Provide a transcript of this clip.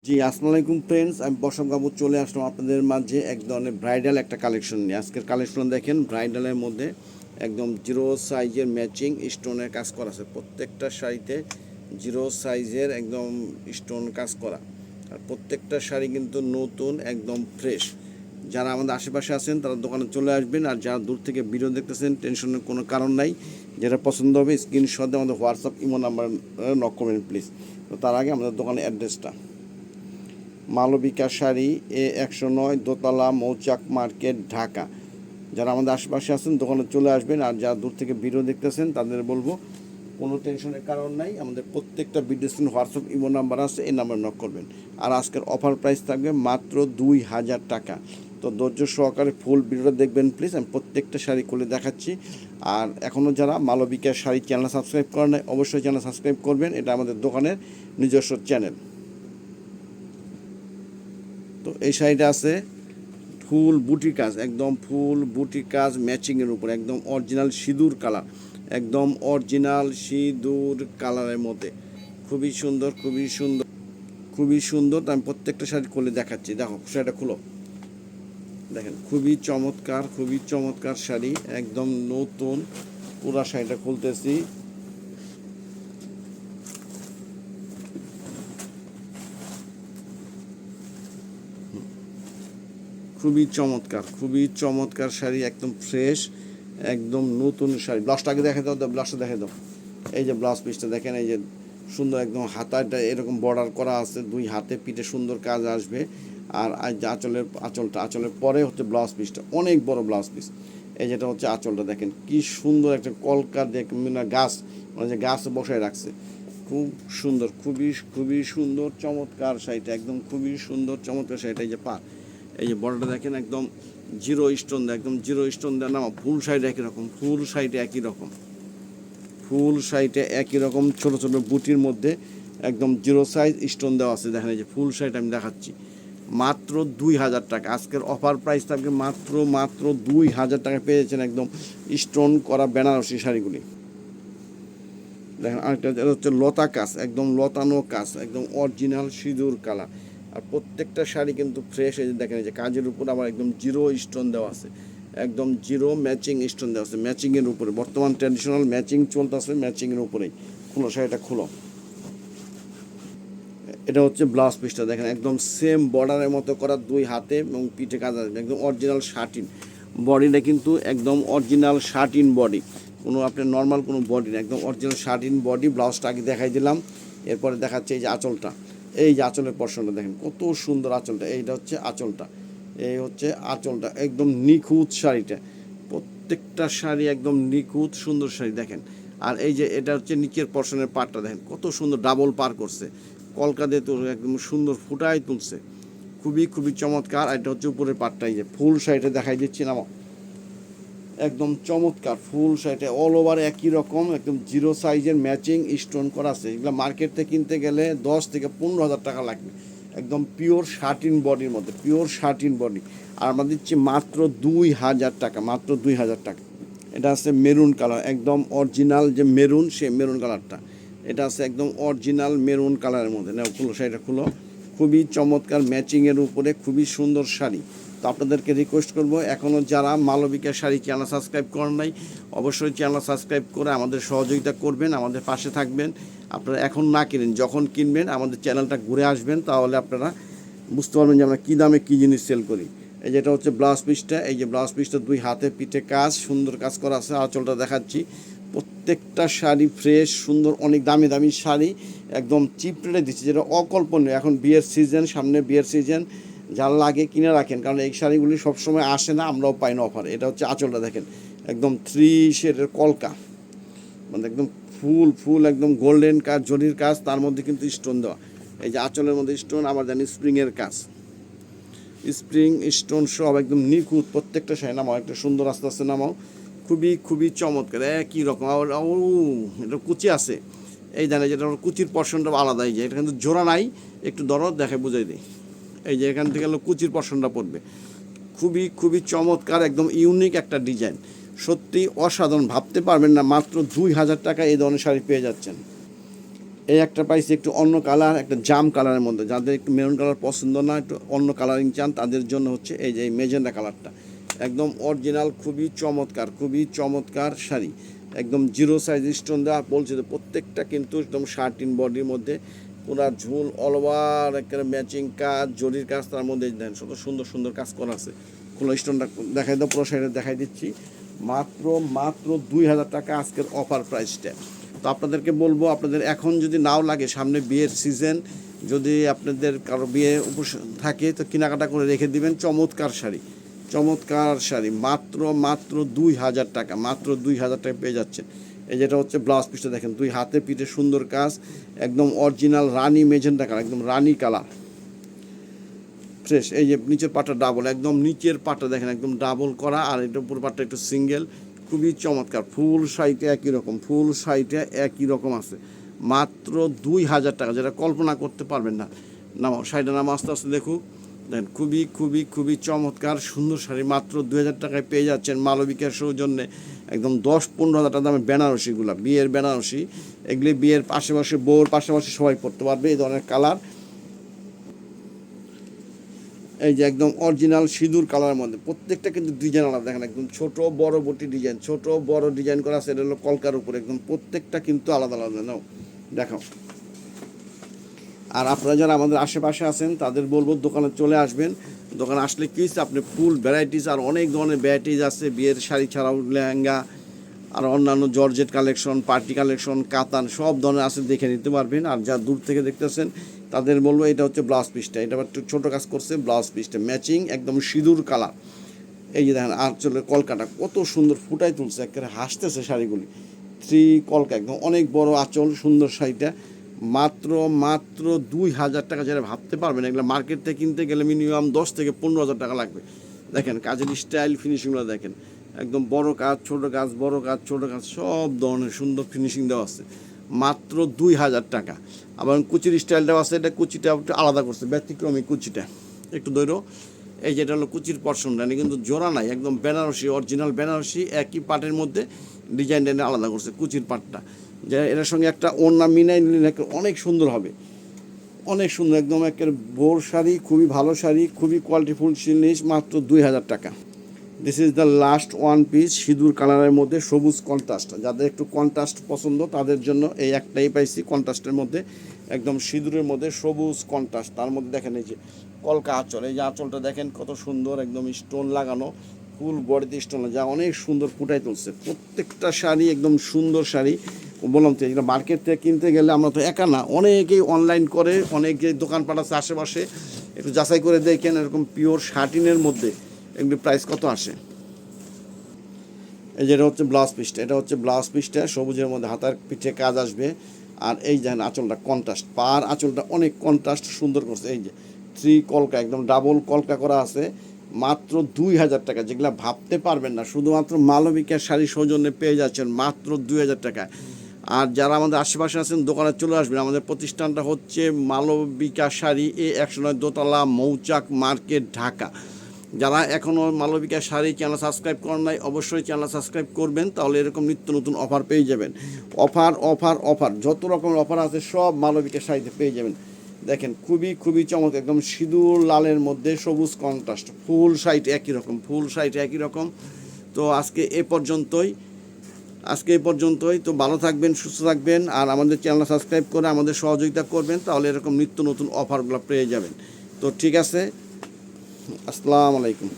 জি, আসসালামু আলাইকুম ফ্রেন্ডস। আমি বসম কাপুর চলে আসলাম আপনাদের মাঝে এক ধরনের ব্রাইডাল একটা কালেকশন নিয়ে। আজকের কালেকশন দেখেন, ব্রাইডালের মধ্যে একদম জিরো সাইজের ম্যাচিং স্টোনের কাজ করা আছে। প্রত্যেকটা শাড়িতে জিরো সাইজের একদম স্টোন কাজ করা, আর প্রত্যেকটা শাড়ি কিন্তু নতুন, একদম ফ্রেশ। যারা আমাদের আশেপাশে আছেন তারা দোকানে চলে আসবেন, আর যারা দূর থেকে ভিডিও দেখতেছেন টেনশনের কোনো কারণ নাই। যেটা পছন্দ হবে স্ক্রিনশট দিয়ে আমাদের হোয়াটসঅ্যাপ ইমো নাম্বার নক করবেন প্লিজ। তো তার আগে আমাদের দোকানের অ্যাড্রেসটা মালবিকা শাড়ি, A109, দোতলা, মৌচাক মার্কেট, ঢাকা। যারা আমাদের আশেপাশে আছেন দোকানে চলে আসবেন, আর যারা দূর থেকে ভিডিও দেখতেছেন তাদের বলবো কোনো টেনশনের কারণ নাই, আমাদের প্রত্যেকটা video screen WhatsApp imo number আছে, এই নাম্বার নক করবেন। আর আজকের অফার প্রাইস থাকবে মাত্র 2000 টাকা। তো ধৈর্য সহকারে ফুল ভিডিওটা দেখবেন প্লিজ। আমি প্রত্যেকটা শাড়ি খুলে দেখাচ্ছি। আর এখনও যারা মালবিকা শাড়ি চ্যানেল সাবস্ক্রাইব করেন নাই, অবশ্যই চ্যানেল সাবস্ক্রাইব করবেন। এটা আমাদের দোকানের নিজস্ব চ্যানেল। তো এই শাড়িটা আছে ফুল বুটি কাজ, একদম ফুল বুটি কাজ ম্যাচিংয়ের উপর, একদম অরিজিনাল সিঁদুর কালার, একদম অরিজিনাল সিঁদুর কালারের মধ্যে। খুবই সুন্দর, খুবই সুন্দর, খুবই সুন্দর। আমি প্রত্যেকটা শাড়ি খুলে দেখাচ্ছি। দেখো শাড়িটা খুলো, দেখেন খুবই চমৎকার, খুবই চমৎকার শাড়ি, একদম নতুন। পুরা শাড়িটা খুলতেছি। খুবই চমৎকার, খুবই চমৎকার শাড়ি, একদম ফ্রেশ, একদম নতুন শাড়ি। ব্লাউজটাকে দেখে দাও, ব্লাউজটা দেখে দাও। এই যে ব্লাউজ পিসটা দেখেন, এই যে সুন্দর একদম হাতাটা এরকম বর্ডার করা আছে, দুই হাতে পিঠে সুন্দর কাজ আসবে। আর যে আঁচলের পরে হচ্ছে ব্লাউজ পিসটা, অনেক বড় ব্লাউজ পিস। এই যেটা হচ্ছে আঁচলটা, দেখেন কি সুন্দর একটা কলকা, দেখেন গাছ, মানে যে গাছ বসায় রাখছে। খুব সুন্দর, খুবই খুবই সুন্দর চমৎকার শাড়িটা, একদম খুবই সুন্দর চমৎকার শাড়িটা। এই যে এই যে বর্ডারটা দেখেন, একদম জিরো স্টোন দেয়, একদম জিরো স্টোন দেয় না। ফুল শাড়িটা একই রকম, ফুল শাড়িটা একই রকম, ফুল শাড়িটা একই রকম, ছোটো ছোটো বুটির মধ্যে একদম জিরো সাইজ স্টোন দেওয়া আছে। দেখেন এই যে ফুল শাড়িটা আমি দেখাচ্ছি, মাত্র 2000 টাকা। আজকের অফার প্রাইস থাকবে মাত্র 2000 টাকা পেয়ে যাচ্ছেন একদম স্টোন করা বেনারসি শাড়িগুলি। দেখেন আরেকটা হচ্ছে লতা কাজ, একদম লতানো কাজ, একদম অরিজিনাল সিঁদুর কালার। আর প্রত্যেকটা শাড়ি কিন্তু ফ্রেশ। এই যে দেখেন, এই যে কাজের উপর আবার একদম জিরো স্টোন দেওয়া আছে, একদম জিরো ম্যাচিং স্টোন দেওয়া আছে ম্যাচিংয়ের উপরে। বর্তমান ট্র্যাডিশনাল ম্যাচিং চলতেছে, ম্যাচিংয়ের উপরেই। খুলো শাড়িটা খুলো। এটা হচ্ছে ব্লাউজ পিসটা, দেখেন একদম সেম বর্ডারের মতো করা, দুই হাতে এবং পিঠে কাজ আসবে, একদম অরিজিনাল শার্টিন। বডিটা কিন্তু একদম অরিজিনাল শার্টিন বডি, কোনো আপনার নর্মাল কোনো বডি না, একদম অরিজিনাল শার্টিন বডি। ব্লাউজটা আগে দেখাই দিলাম, এরপরে দেখাচ্ছে এই যে আঁচলটা। এই যে আঁচলের পশনটা দেখেন কত সুন্দর আঁচলটা, এইটা হচ্ছে আঁচলটা, এই হচ্ছে আঁচলটা, একদম নিখুঁত শাড়িটা। প্রত্যেকটা শাড়ি একদম নিখুঁত সুন্দর শাড়ি দেখেন। আর এই যে এটা হচ্ছে নিচের পশনের পাটটা, দেখেন কত সুন্দর ডাবল পার করছে, কলকা দিয়ে তো একদম সুন্দর ফুটাই তুলছে। খুবই খুবই চমৎকার। আর এটা হচ্ছে উপরের পাটটাই, যে ফুল শাড়িটা দেখাই দিচ্ছি না, একদম চমৎকার ফুল শাড়িটা অল ওভার একই রকম, একদম জিরো সাইজের ম্যাচিং স্টোন করা আছে। এগুলো মার্কেট থেকে কিনতে গেলে 10 থেকে 15 হাজার টাকা লাগবে, একদম পিওর শার্টিন বডির মধ্যে, পিওর শার্টিন বডি। আর আমরা দিচ্ছি মাত্র 2000 টাকা, মাত্র 2000 টাকা। এটা আছে মেরুন কালার, একদম অরিজিনাল যে মেরুন, সে মেরুন কালারটা। এটা আছে একদম অরিজিনাল মেরুন কালারের মধ্যে। নাও খুলো শাড়িটা খুলো, খুবই চমৎকার ম্যাচিংয়ের উপরে, খুবই সুন্দর শাড়ি। তো আপনাদেরকে রিকোয়েস্ট করব, এখনও যারা মালবিকা শাড়ি চ্যানেল সাবস্ক্রাইব করেন নাই, অবশ্যই চ্যানেল সাবস্ক্রাইব করে আমাদের সহযোগিতা করবেন, আমাদের পাশে থাকবেন। আপনারা এখন না কিনেন, যখন কিনবেন আমাদের চ্যানেলটা ঘুরে আসবেন, তাহলে আপনারা বুঝতে পারবেন যে আমরা কী দামে কী জিনিস সেল করি। এই যেটা হচ্ছে ব্লাউজ পিসটা, এই যে ব্লাউজ পিসটা দুই হাতে পিঠে কাজ, সুন্দর কাজ করা আছে। আঁচলটা দেখাচ্ছি। প্রত্যেকটা শাড়ি ফ্রেশ সুন্দর, অনেক দামি দামি শাড়ি, একদম চিপ রেটে দিচ্ছি, যেটা অকল্পনীয়। এখন বিয়ের সিজন, সামনে বিয়ের সিজন, যার লাগে কিনে রাখেন, কারণ এই শাড়িগুলি সবসময় আসে না, আমরাও পাই না অফার। এটা হচ্ছে আঁচলটা দেখেন, একদম 3 শেডের কলকা, মানে একদম ফুল ফুল একদম গোল্ডেন কাজ, জরির কাজ, তার মধ্যে কিন্তু স্টোন দেওয়া। এই যে আঁচলের মধ্যে স্টোন, আবার জানি স্প্রিংয়ের কাজ, স্প্রিং স্টোন সব একদম নিখুঁত। প্রত্যেকটা শাড়ি নামাও, একটা সুন্দর আস্তে আস্তে নামাও। খুবই খুবই চমৎকার, একই রকম। আবার এটা কুচি আছে, এই জানে যেটা কুচির পর্শনটা আলাদা। এই যে এটা কিন্তু জোড়া নাই, একটু দরদ দেখে বুঝাই দিই। এই যে এখান থেকে কুচির পর্শনটা পড়বে, খুবই খুবই চমৎকার, একদম ইউনিক একটা ডিজাইন, সত্যি অসাধারণ। ভাবতে পারবেন না, মাত্র 2000 টাকা এই ধরনের শাড়ি পেয়ে যাচ্ছেন। এই একটা পাইছি একটু অন্য কালার, একটা জাম কালারের মধ্যে, যাদের একটু মেরুন কালার পছন্দ না, একটু অন্য কালারিং চান, তাদের জন্য হচ্ছে এই যে এই মেজেন্ডা কালারটা, একদম অরিজিনাল, খুবই চমৎকার, খুবই চমৎকার শাড়ি, একদম জিরো সাইজ স্টোন দেওয়া, বলছে যে প্রত্যেকটা কিন্তু একদম শার্টিন বডির মধ্যে, পুরা ঝুল অল ওভার একটা ম্যাচিং কাজ, জরির কাজ, তার মধ্যে দেন কত সুন্দর সুন্দর কাজ করা আছে। খোলা স্টোনটা দেখাই দাও, পুরো শাড়িটা দেখাই দিচ্ছি, মাত্র মাত্র 2000 টাকা আজকের অফার প্রাইসটা। তো আপনাদেরকে বলবো, আপনাদের এখন যদি নাও লাগে, সামনে বিয়ের সিজন, যদি আপনাদের কারো বিয়ে থাকে তো কেনাকাটা করে রেখে দিবেন। চমৎকার শাড়ি, চমৎকার শাড়ি, মাত্র মাত্র 2000 টাকা, মাত্র 2000 টাকা পেয়ে যাচ্ছেন। এই যেটা হচ্ছে ব্লাউজ পিসটা দেখেন, দুই হাতে পিঠে সুন্দর কাজ, একদম অরিজিনাল রানি মেজেন্টা কালার, একদম রানি কালার ফ্রেশ। এই যে নিচের পাটটা ডাবল, একদম নিচের পাটটা দেখেন একদম ডাবল করা, আর এটা উপর পাটটা একটু সিঙ্গেল, খুবই চমৎকার। ফুল শাড়িটা একই রকম, ফুল শাড়িটা একই রকম আছে, মাত্র 2000 টাকা, যেটা কল্পনা করতে পারবেন না। নামাও শাড়িটা, নামা আস্তে আস্তে দেখুক, দেখেন খুবই খুবই খুবই চমৎকার সুন্দর শাড়ি, মাত্র 2000 টাকায় পেয়ে যাচ্ছেন মালবিকার সৌজন্যে। একদম 10-15 হাজার টাকা দামের বেনারসিগুলো, বিয়ের বেনারসি, এগুলি বিয়ের পাশাপাশি, বউর পাশাপাশি সবাই পড়তে পারবে। এই ধরনের কালার, এই যে একদম অরিজিনাল সিঁদুর কালারের মধ্যে, প্রত্যেকটা কিন্তু ডিজাইন আলাদা, দেখেন একদম ছোট বড় বটি ডিজাইন, ছোট বড় ডিজাইন করা আছে, এটা হলো কলকার উপরে, একদম প্রত্যেকটা কিন্তু আলাদা আলাদা। নাও দেখাও। আর আপনারা যারা আমাদের আশেপাশে আছেন তাদের বলবো দোকানে চলে আসবেন। দোকানে আসলে কি আপনি ফুল ভ্যারাইটিস, আর অনেক ধরনের ভ্যারাইটিস আছে, বিয়ের শাড়ি ছাড়াও লেহেঙ্গা আর অন্যান্য জর্জেট কালেকশন, পার্টি কালেকশন, কাতান, সব ধরনের আছে, দেখে নিতে পারবেন। আর যা দূর থেকে দেখতেছেন তাদের বলবো এটা হচ্ছে ব্লাউজ পিসটা, এটা একটু ছোটো কাজ করছে, ব্লাউজ পিসটা ম্যাচিং একদম সিঁদুর কালার। এই যে দেখেন আঁচলের কলকাটা কত সুন্দর ফুটাই তুলছে, একেবারে হাসতেছে শাড়িগুলি, 3 কলকা, একদম অনেক বড় আঁচল, সুন্দর শাড়িটা, মাত্র মাত্র 2000 টাকা। যারা ভাবতে পারবেন, এগুলো মার্কেট থেকে কিনতে গেলে মিনিমাম 10 থেকে 15 হাজার টাকা লাগবে। দেখেন কাজের স্টাইল, ফিনিশিংগুলো দেখেন, একদম বড় কাজ, ছোট কাজ, বড় কাজ, ছোট কাজ, সব ধরনের সুন্দর ফিনিশিং দেওয়া আছে, মাত্র 2000 টাকা। আবার কুচির স্টাইলটাও আছে, এটা কুচিটা একটু আলাদা করছে, ব্যতিক্রমী কুচিটা, একটু দৈর্ঘ্য। এই যেটা হলো কুচির পর্শনটা, কিন্তু জোড়া নাই, একদম বেনারসি, অরিজিনাল বেনারসি, একই পাটের মধ্যে ডিজাইনটা আলাদা করছে কুচির পাটটা, যে এটার সঙ্গে একটা ওড়না মিনাই নিলে অনেক সুন্দর হবে, অনেক সুন্দর, একদম একের বোর শাড়ি, খুবই ভালো শাড়ি, খুবই কোয়ালিটিফুল জিনিস, মাত্র 2000 টাকা। This is the last one piece, সিঁদুর কালারের মধ্যে সবুজ কন্ট্রাস্ট, যাদের একটু কন্ট্রাস্ট পছন্দ তাদের জন্য এই একটাই পাইছি কন্ট্রাস্টের মধ্যে, একদম সিঁদুরের মধ্যে সবুজ কন্ট্রাস্ট, তার মধ্যে দেখেন এই যে কলকা আঁচল, এই যে আঁচলটা দেখেন কত সুন্দর, একদম স্টোন লাগানো, ফুল বডিতে স্টোন, যা অনেক সুন্দর ফুটাই তুলছে। প্রত্যেকটা শাড়ি একদম সুন্দর শাড়ি, বললাম তো এগুলো মার্কেট থেকে কিনতে গেলে আমরা তো একা না, অনেকেই অনলাইন করে, অনেকেই দোকানপাট আছে আশেপাশে, একটু যাচাই করে দেখেন এরকম পিওর শার্টিনের মধ্যে এগুলি প্রাইস কত আসে। এই যেটা হচ্ছে ব্লাউজ পিসটা, এটা হচ্ছে ব্লাউজ পিসটা, সবুজের মধ্যে হাতার পিঠে কাজ আসবে। আর এই দেখেন আঁচলটা কন্ট্রাস্ট, পার আঁচলটা অনেক কন্ট্রাস্ট সুন্দর করছে, এই যে 3 কলকা, একদম ডাবল কলকা করা আছে, মাত্র 2000 টাকা, যেগুলো ভাবতে পারবেন না, শুধুমাত্র মালবিকার শাড়ি সৌজন্যে পেয়ে যাচ্ছেন মাত্র 2000 টাকায়। আর যারা আমাদের আশেপাশে আছেন দোকানে চলে আসবেন, আমাদের প্রতিষ্ঠানটা হচ্ছে মালবিকা শাড়ি, A109 দোতলা, মৌচাক মার্কেট, ঢাকা। যারা এখনও মালবিকা শাড়ি চ্যানেল সাবস্ক্রাইব করেন নাই, অবশ্যই চ্যানেল সাবস্ক্রাইব করবেন, তাহলে এরকম নিত্য নতুন অফার পেয়ে যাবেন। অফার অফার অফার, যত রকমের অফার আছে সব মালবিকা শাড়িতে পেয়ে যাবেন। দেখেন খুবই খুবই চমৎকার, একদম সিঁদুর লালের মধ্যে সবুজ কন্ট্রাস্ট, ফুল শাড়িটা একই রকম, ফুল শাড়িটা একই রকম। তো আজকে এ পর্যন্তই, তো ভালো থাকবেন, সুস্থ থাকবেন, আর আমাদের চ্যানেল সাবস্ক্রাইব করে আমাদের সহযোগিতা করবেন, তাহলে এরকম নিত্য নতুন অফারগুলো পেয়ে যাবেন। তো ঠিক আছে, আসসালামু আলাইকুম।